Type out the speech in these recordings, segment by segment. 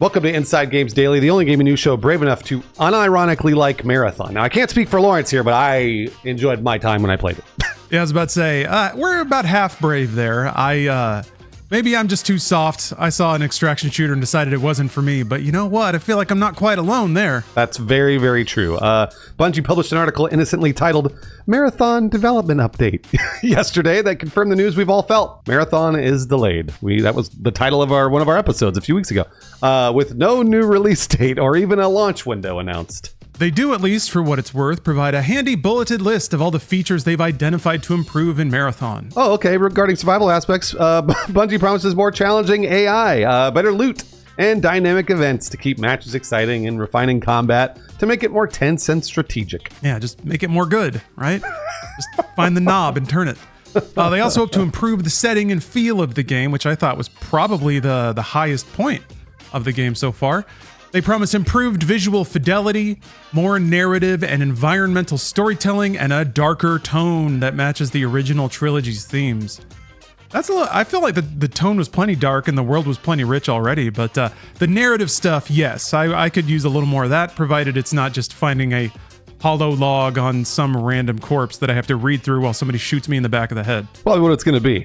Welcome to Inside Games Daily, the only gaming news show brave enough to unironically like Marathon. Now, I can't speak for Lawrence here, but I enjoyed my time when I played it. Yeah, I was about to say, we're about half brave there. Maybe I'm just too soft. I saw an extraction shooter and decided it wasn't for me, but you know what? I feel like I'm not quite alone there. That's very, very true. Bungie published an article innocently titled Marathon Development Update yesterday that confirmed the news we've all felt. Marathon is delayed. That was the title of one of our episodes a few weeks ago, with no new release date or even a launch window announced. They do, at least for what it's worth, provide a handy bulleted list of all the features they've identified to improve in Marathon. Oh, okay. Regarding survival aspects, Bungie promises more challenging AI, better loot, and dynamic events to keep matches exciting and refining combat to make it more tense and strategic. Yeah, just make it more good, right? Just find the knob and turn it. They also hope to improve the setting and feel of the game, which I thought was probably the highest point of the game so far. They promise improved visual fidelity, more narrative and environmental storytelling, and a darker tone that matches the original trilogy's themes. I feel like the tone was plenty dark and the world was plenty rich already, but the narrative stuff, yes, I could use a little more of that, provided it's not just finding a hollow log on some random corpse that I have to read through while somebody shoots me in the back of the head. Probably what it's going to be.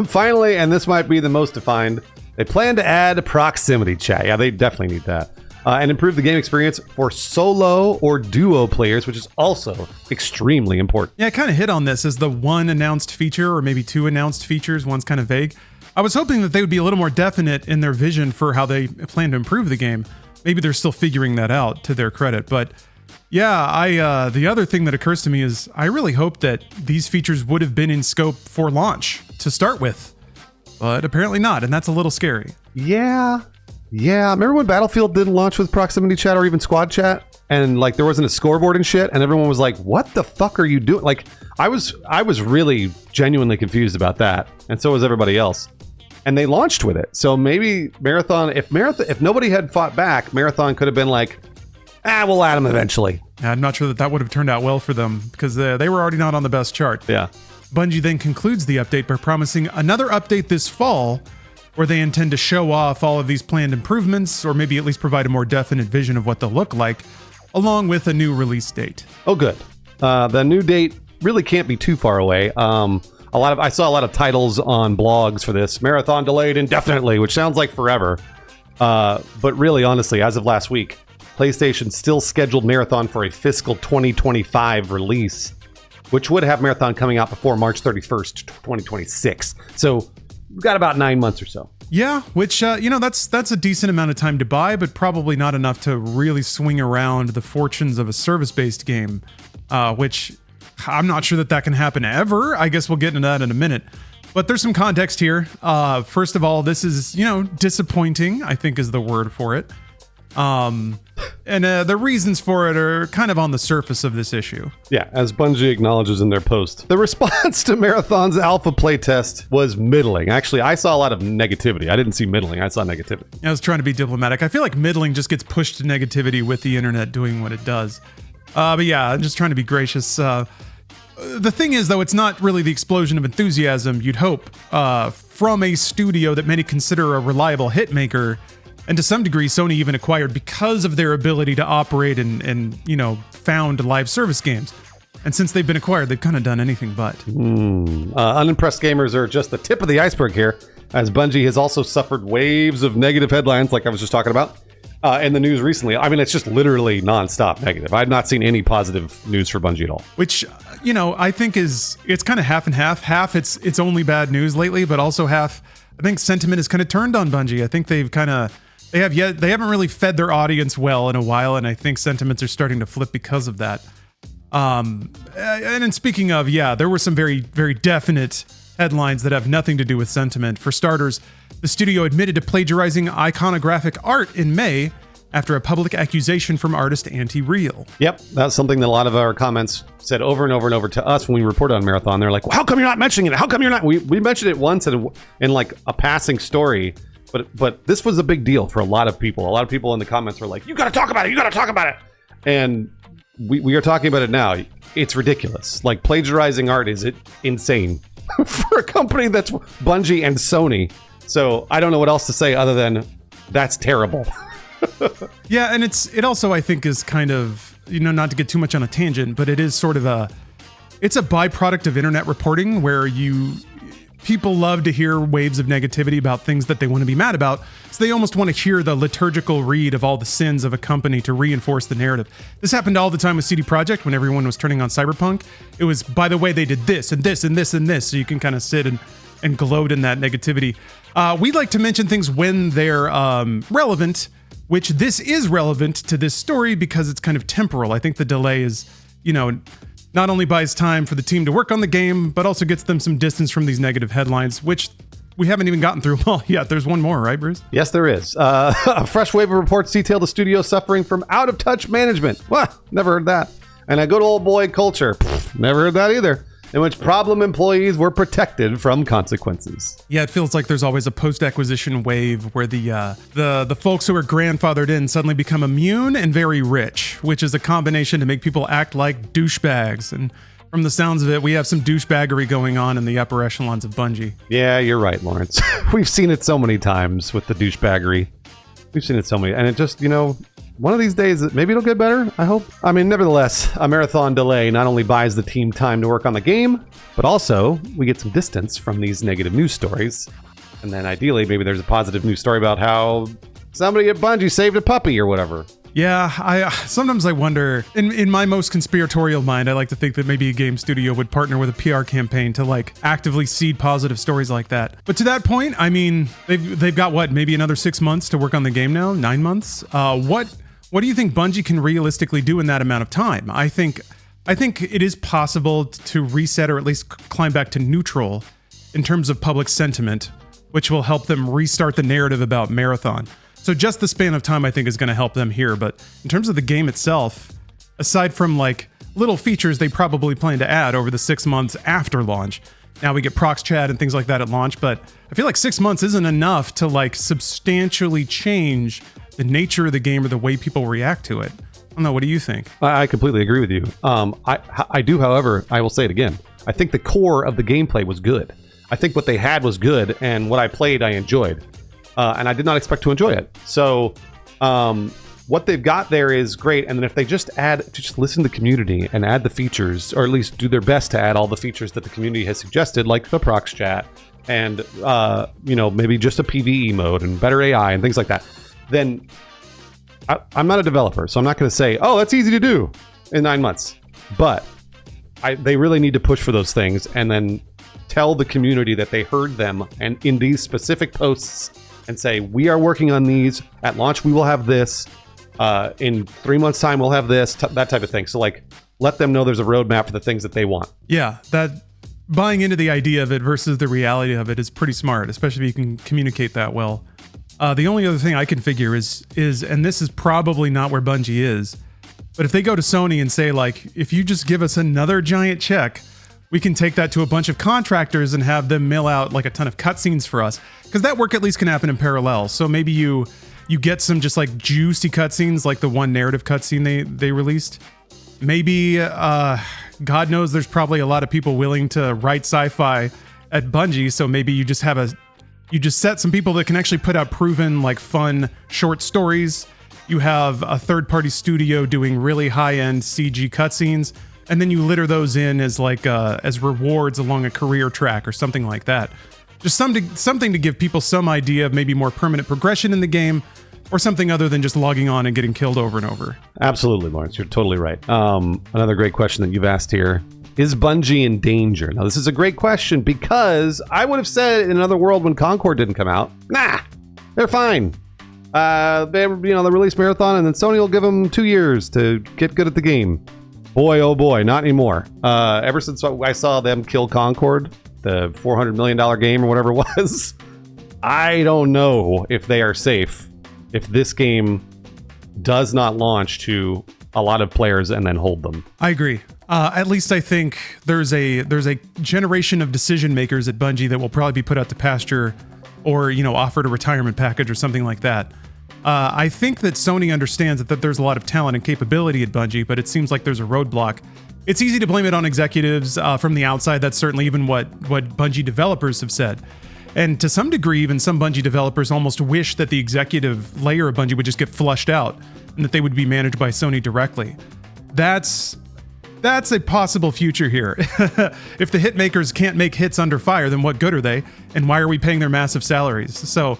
Finally, and this might be the most defined, they plan to add proximity chat. Yeah, they definitely need that. And improve the game experience for solo or duo players, which is also extremely important. Yeah, I kind of hit on this as the one announced feature, or maybe two announced features. One's kind of vague. I was hoping that they would be a little more definite in their vision for how they plan to improve the game. Maybe they're still figuring that out, to their credit. But yeah, the other thing that occurs to me is I really hope that these features would have been in scope for launch to start with. But apparently not, and that's a little scary. Yeah. Remember when Battlefield didn't launch with proximity chat or even squad chat? And like there wasn't a scoreboard and shit, and everyone was like, what the fuck are you doing? Like I was really genuinely confused about that. And so was everybody else. And they launched with it. So maybe Marathon, if nobody had fought back, Marathon could have been like, we'll add them eventually. Yeah, I'm not sure that would have turned out well for them because they were already not on the best chart. Yeah. Bungie then concludes the update by promising another update this fall where they intend to show off all of these planned improvements, or maybe at least provide a more definite vision of what they'll look like, along with a new release date. Oh, good. The new date really can't be too far away. I saw a lot of titles on blogs for this. Marathon delayed indefinitely, which sounds like forever. But really, honestly, as of last week, PlayStation still scheduled Marathon for a fiscal 2025 release, which would have Marathon coming out before March 31st, 2026. So we've got about 9 months or so. Yeah, which, that's a decent amount of time to buy, but probably not enough to really swing around the fortunes of a service-based game, which I'm not sure that can happen ever. I guess we'll get into that in a minute. But there's some context here. First of all, this is, disappointing, I think is the word for it. And the reasons for it are kind of on the surface of this issue. Yeah, as Bungie acknowledges in their post. The response to Marathon's alpha playtest was middling. Actually, I saw a lot of negativity. I didn't see middling. I saw negativity. I was trying to be diplomatic. I feel like middling just gets pushed to negativity with the internet doing what it does. But yeah, I'm just trying to be gracious. The thing is, though, it's not really the explosion of enthusiasm you'd hope from a studio that many consider a reliable hit maker. And to some degree, Sony even acquired because of their ability to operate and found live service games. And since they've been acquired, they've kind of done anything but. Unimpressed gamers are just the tip of the iceberg here, as Bungie has also suffered waves of negative headlines, like I was just talking about, in the news recently. I mean, it's just literally nonstop negative. I've not seen any positive news for Bungie at all. Which, I think it's kind of half and half. Half it's only bad news lately, but also half, I think sentiment has kind of turned on Bungie. I think they haven't really fed their audience well in a while, and I think sentiments are starting to flip because of that. And in speaking of, there were some very, very definite headlines that have nothing to do with sentiment. For starters, the studio admitted to plagiarizing iconographic art in May after a public accusation from artist Anti-Real. Yep, that's something that a lot of our comments said over and over and over to us when we reported on Marathon. They're like, well, how come you're not mentioning it? How come you're not? We mentioned it once in like a passing story. But this was a big deal for a lot of people. A lot of people in the comments were like, you got to talk about it. You got to talk about it. And we are talking about it now. It's ridiculous. Like, plagiarizing art is insane for a company that's Bungie and Sony. So I don't know what else to say other than That's terrible. Yeah, and it also, I think, is kind of, not to get too much on a tangent, but it is sort of it's a byproduct of internet reporting where people love to hear waves of negativity about things that they want to be mad about. So they almost want to hear the liturgical read of all the sins of a company to reinforce the narrative. This happened all the time with CD Projekt when everyone was turning on Cyberpunk. It was, by the way, they did this and this and this and this. So you can kind of sit and gloat in that negativity. We'd like to mention things when they're relevant, which this is relevant to this story because it's kind of temporal. I think the delay is, not only buys time for the team to work on the game, but also gets them some distance from these negative headlines, which we haven't even gotten through all yet. There's one more, right, Bruce? Yes, there is. A fresh wave of reports detail the studio suffering from out-of-touch management. Never heard that. And a good old boy culture. Never heard that either. In which problem employees were protected from consequences. Yeah, it feels like there's always a post-acquisition wave where the folks who are grandfathered in suddenly become immune and very rich, which is a combination to make people act like douchebags. And from the sounds of it, we have some douchebaggery going on in the upper echelons of Bungie. Yeah, you're right, Lawrence. We've seen it so many times with the douchebaggery. We've seen it so many, and it just, one of these days, maybe it'll get better, I hope. I mean, nevertheless, a marathon delay not only buys the team time to work on the game, but also we get some distance from these negative news stories. And then ideally, maybe there's a positive news story about how somebody at Bungie saved a puppy or whatever. Yeah, sometimes I wonder, in my most conspiratorial mind, I like to think that maybe a game studio would partner with a PR campaign to actively seed positive stories like that. But to that point, I mean, they've got maybe another 6 months to work on the game now, 9 months. What do you think Bungie can realistically do in that amount of time? I think it is possible to reset or at least climb back to neutral in terms of public sentiment, which will help them restart the narrative about Marathon. So just the span of time, I think, is going to help them here. But in terms of the game itself, aside from little features they probably plan to add over the 6 months after launch, now we get prox chat and things like that at launch, but I feel like 6 months isn't enough to substantially change the nature of the game or the way people react to it. I don't know. What do you think? I completely agree with you. I do, however, I will say it again. I think the core of the gameplay was good. I think what they had was good, and what I played, I enjoyed. And I did not expect to enjoy it. So what they've got there is great. And then if they just listen to the community and add the features, or at least do their best to add all the features that the community has suggested, like the prox chat and, maybe just a PvE mode and better AI and things like that, then I'm not a developer. So I'm not going to say, oh, that's easy to do in 9 months. But they really need to push for those things and then tell the community that they heard them and in these specific posts and say, we are working on these. At launch, we will have this. In 3 months' time, we'll have this, that type of thing. So, let them know there's a roadmap for the things that they want. Yeah, that buying into the idea of it versus the reality of it is pretty smart, especially if you can communicate that well. The only other thing I can figure is, and this is probably not where Bungie is, but if they go to Sony and say, if you just give us another giant check, we can take that to a bunch of contractors and have them mill out a ton of cutscenes for us. Because that work at least can happen in parallel. So maybe you get some just juicy cutscenes, like the one narrative cutscene they released. Maybe, God knows there's probably a lot of people willing to write sci-fi at Bungie. So maybe you just set some people that can actually put out proven, fun short stories. You have a third-party studio doing really high-end CG cutscenes. And then you litter those in as as rewards along a career track or something like that. Just something to give people some idea of maybe more permanent progression in the game, or something other than just logging on and getting killed over and over. Absolutely, Lawrence. You're totally right. Another great question that you've asked here. Is Bungie in danger? Now, this is a great question because I would have said in another world when Concord didn't come out, nah, they're fine. They release Marathon and then Sony will give them 2 years to get good at the game. Boy, oh boy, not anymore. Ever since I saw them kill Concord, the $400 million game or whatever it was, I don't know if they are safe if this game does not launch to a lot of players and then hold them. I agree. At least I think there's a generation of decision makers at Bungie that will probably be put out to pasture or, offered a retirement package or something like that. I think that Sony understands that there's a lot of talent and capability at Bungie, but it seems like there's a roadblock. It's easy to blame it on executives from the outside. That's certainly even what Bungie developers have said. And to some degree, even some Bungie developers almost wish that the executive layer of Bungie would just get flushed out and that they would be managed by Sony directly. That's a possible future here. If the hit makers can't make hits under fire, then what good are they? And why are we paying their massive salaries? So,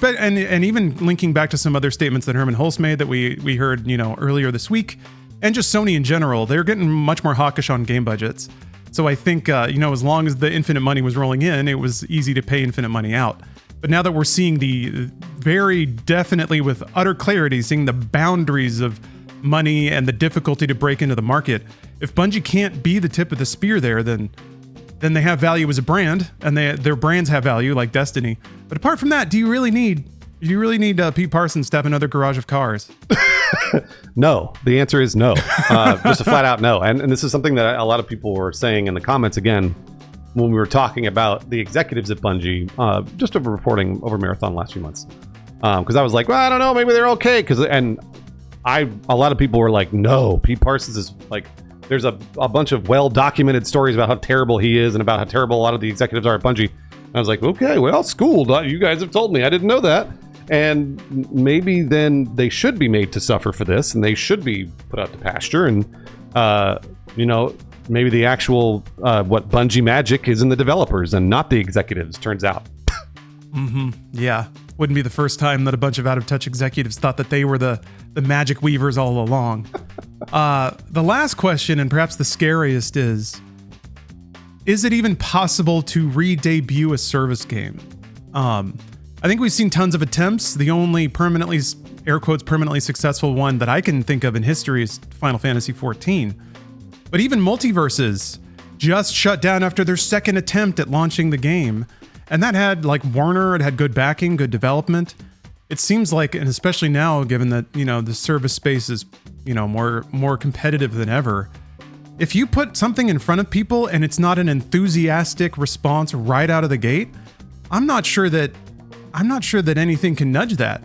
and even linking back to some other statements that Herman Hulse made that we heard, earlier this week, and just Sony in general, they're getting much more hawkish on game budgets. So I think, as long as the infinite money was rolling in, it was easy to pay infinite money out. But now that we're seeing the very definitely with utter clarity, seeing the boundaries of money and the difficulty to break into the market, if Bungie can't be the tip of the spear there, then they have value as a brand, and their brands have value like Destiny. But apart from that, do you really need Pete Parsons to have another garage of cars? No, the answer is no. Just a flat out no. And this is something that a lot of people were saying in the comments again when we were talking about the executives at Bungie, just over reporting over Marathon last few months. Because I was like, well, I don't know, maybe they're okay. A lot of people were like, no, Pete Parsons is like, there's a bunch of well-documented stories about how terrible he is and about how terrible a lot of the executives are at Bungie. And I was like, okay, well, schooled. You guys have told me. I didn't know that. And maybe then they should be made to suffer for this, and they should be put out to pasture. And, maybe the actual, what Bungie magic is in the developers and not the executives, turns out. Mm-hmm. Yeah. Wouldn't be the first time that a bunch of out-of-touch executives thought that they were the magic weavers all along. The last question, and perhaps the scariest, is it even possible to re-debut a service game? I think we've seen tons of attempts. The only permanently, air quotes, permanently successful one that I can think of in history is Final Fantasy XIV. But even Multiverses just shut down after their second attempt at launching the game. And that had, like Warner, it had good backing, good development. It seems like, and especially now, given that, the service space is, more competitive than ever, if you put something in front of people and it's not an enthusiastic response right out of the gate, I'm not sure that anything can nudge that.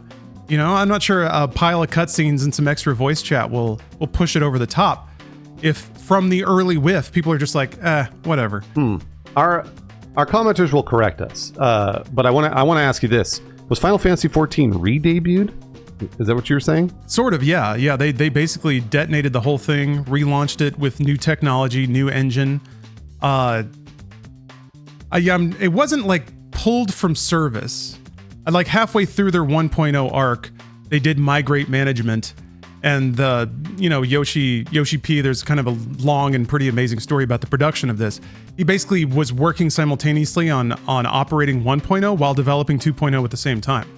I'm not sure a pile of cutscenes and some extra voice chat will push it over the top. If from the early whiff, people are just like, whatever. Our commenters will correct us, but I want to ask you this: was Final Fantasy XIV re-debuted? Is that what you were saying? Sort of, yeah. They basically detonated the whole thing, relaunched it with new technology, new engine. It wasn't like pulled from service. Like halfway through their 1.0 arc, they did migrate management, and Yoshi P, there's kind of a long and pretty amazing story about the production of this. He basically was working simultaneously on operating 1.0 while developing 2.0 at the same time.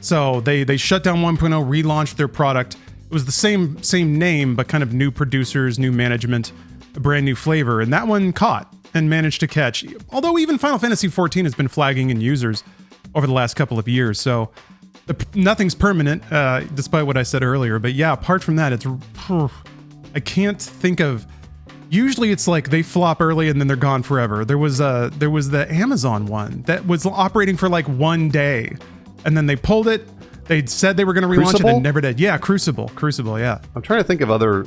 So they shut down 1.0, relaunched their product. It was the same name, but kind of new producers, new management, a brand new flavor, and that one caught and managed to catch. Although even Final Fantasy XIV has been flagging in users over the last couple of years, so nothing's permanent, despite what I said earlier. But yeah, apart from that, I can't think of. Usually, it's like they flop early and then they're gone forever. There was the Amazon one that was operating for like one day, and then they pulled it. They said they were going to relaunch it and never did. Yeah, Crucible. Yeah. I'm trying to think of other,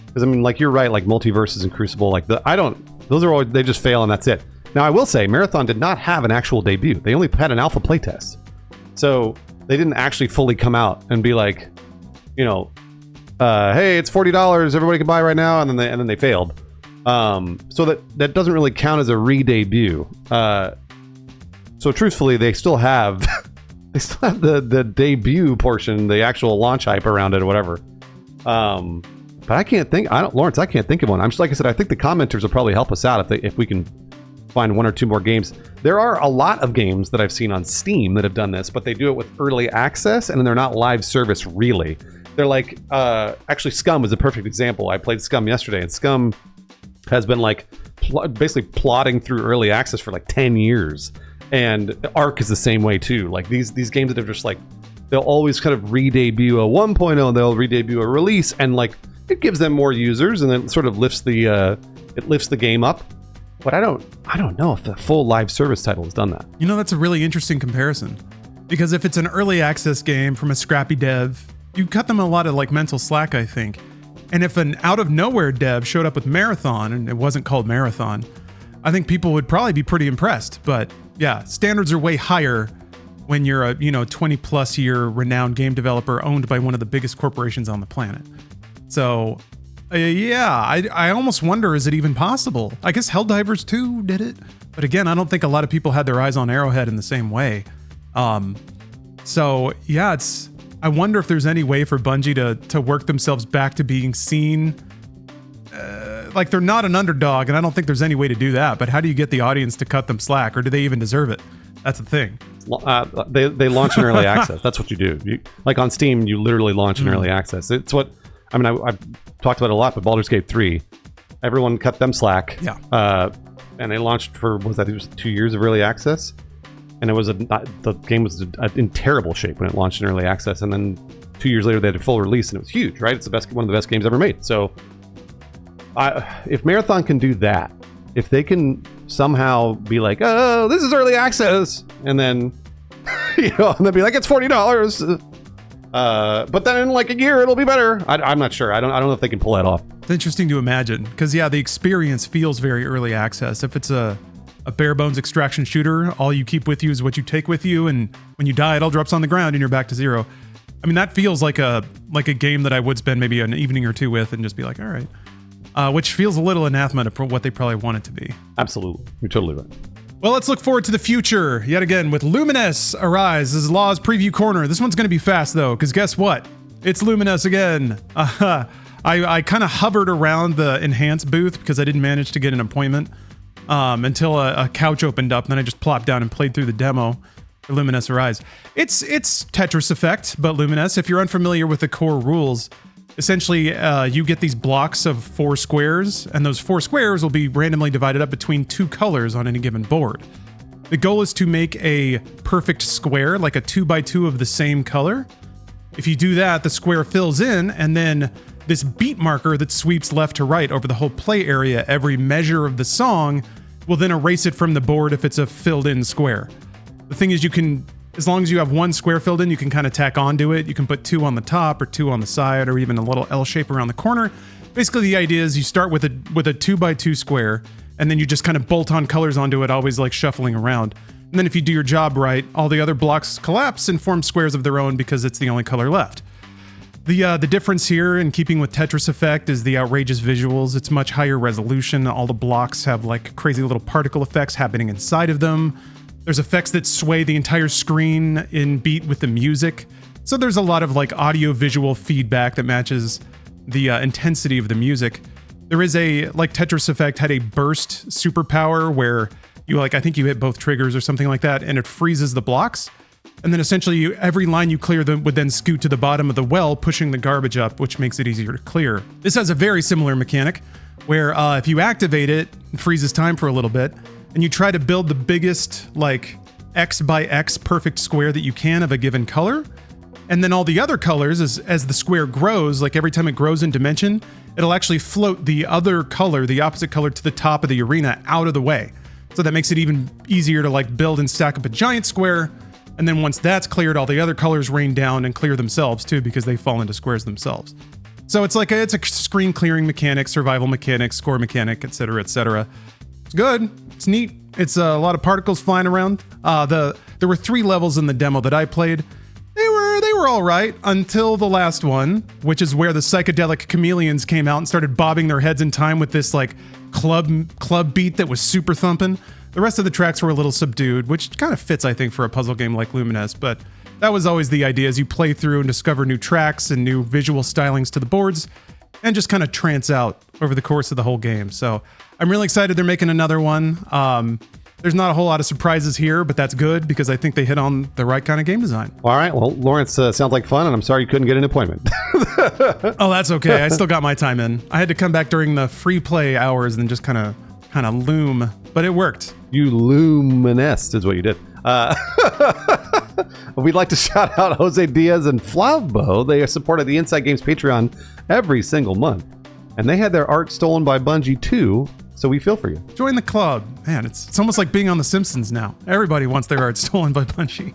because I mean, like you're right, like Multiverses and Crucible. Like those are always, they just fail and that's it. Now, I will say, Marathon did not have an actual debut. They only had an alpha playtest. So they didn't actually fully come out and be like, hey, it's $40, everybody can buy right now, and then they failed. So that doesn't really count as a re-debut. So truthfully, they still have the debut portion, the actual launch hype around it or whatever. But I can't think. Lawrence, I can't think of one. I'm just like I said. I think the commenters will probably help us out if we can find one or two more games. There are a lot of games that I've seen on Steam that have done this, but they do it with early access, and then they're not live service really. They're like, actually, Scum is a perfect example. I played Scum yesterday, and Scum has been like basically plotting through early access for like 10 years. And Arc is the same way too. Like these games that are just like, they'll always kind of re-debut a 1.0, they'll re-debut a release, and like it gives them more users, and then it sort of lifts the game up. But I don't know if the full live service title has done that. That's a really interesting comparison, because if it's an early access game from a scrappy dev, you cut them a lot of like mental slack, I think. And if an out of nowhere dev showed up with Marathon and it wasn't called Marathon, I think people would probably be pretty impressed. But Yeah, standards are way higher when you're a 20 plus year renowned game developer owned by one of the biggest corporations on the planet. So I almost wonder, is it even possible? I guess Helldivers 2 did it, but again, I don't think a lot of people had their eyes on Arrowhead in the same way. So yeah, I wonder if there's any way for Bungie to work themselves back to being seen like they're not an underdog, and I don't think there's any way to do that. But how do you get the audience to cut them slack, or do they even deserve it? That's the thing. They launch in early access. That's what you do. Like on Steam, you literally launch in early access. It's what I've talked about it a lot, but Baldur's Gate 3, everyone cut them slack. Yeah. And they launched for, it was 2 years of early access, and the game was in terrible shape when it launched in early access, and then 2 years later they had a full release, and it was huge, right? It's one of the best games ever made. So if Marathon can do that, if they can somehow be like, oh, this is early access, and then and they'll be like, it's $40, but then in like a year it'll be better. I'm not sure. I don't know if they can pull that off. It's interesting to imagine, because the experience feels very early access. If it's a bare bones extraction shooter, all you keep with you is what you take with you, and when you die, it all drops on the ground and you're back to zero. I mean, that feels like a game that I would spend maybe an evening or two with and just be like, all right. Which feels a little anathema to what they probably want it to be. Absolutely. You're totally right. Well, let's look forward to the future yet again with Lumines Arise. This is Law's Preview Corner. This one's going to be fast, though, because guess what? It's Lumines again. I kind of hovered around the Enhanced booth because I didn't manage to get an appointment until a couch opened up, and then I just plopped down and played through the demo for Lumines Arise. It's Tetris Effect, but Lumines. If you're unfamiliar with the core rules, essentially, you get these blocks of 4 squares, and those 4 squares will be randomly divided up between 2 colors on any given board. The goal is to make a perfect square, like a 2x2 of the same color. If you do that, the square fills in, and then this beat marker that sweeps left to right over the whole play area, every measure of the song, will then erase it from the board if it's a filled-in square. The thing is, you can, as long as you have 1 square filled in, you can kind of tack onto it. You can put 2 on the top or 2 on the side, or even a little L shape around the corner. Basically, the idea is you start with a 2x2 square, and then you just kind of bolt on colors onto it, always like shuffling around. And then if you do your job right, all the other blocks collapse and form squares of their own because it's the only color left. The difference here, in keeping with Tetris Effect, is the outrageous visuals. It's much higher resolution. All the blocks have like crazy little particle effects happening inside of them. There's effects that sway the entire screen in beat with the music. So there's a lot of like audio-visual feedback that matches the intensity of the music. There is like Tetris Effect had a burst superpower where I think you hit both triggers or something like that, and it freezes the blocks. And then essentially every line you clear would then scoot to the bottom of the well, pushing the garbage up, which makes it easier to clear. This has a very similar mechanic where if you activate it, it freezes time for a little bit, and you try to build the biggest like X by X perfect square that you can of a given color. And then all the other colors, as the square grows, like every time it grows in dimension, it'll actually float the other color, the opposite color, to the top of the arena out of the way. So that makes it even easier to like build and stack up a giant square. And then once that's cleared, all the other colors rain down and clear themselves too, because they fall into squares themselves. So it's like it's a screen clearing mechanic, survival mechanic, score mechanic, etc., etc. It's good. It's neat. It's a lot of particles flying around. There were 3 levels in the demo that I played. They were all right until the last one, which is where the psychedelic chameleons came out and started bobbing their heads in time with this like club beat that was super thumping. The rest of the tracks were a little subdued, which kind of fits, I think, for a puzzle game like Lumines, but that was always the idea, as you play through and discover new tracks and new visual stylings to the boards, and just kind of trance out over the course of the whole game. So I'm really excited they're making another one. There's not a whole lot of surprises here, but that's good because I think they hit on the right kind of game design. All right. Well, Lawrence, sounds like fun, and I'm sorry you couldn't get an appointment. Oh, that's okay. I still got my time in. I had to come back during the free play hours and just kind of loom, but it worked. You luminesced is what you did. We'd like to shout out Jose Diaz and Flavbo. They are supported the Inside Games Patreon every single month, and they had their art stolen by Bungie too. So we feel for you. Join the club. Man, it's almost like being on The Simpsons now. Everybody wants their art stolen by Bungie.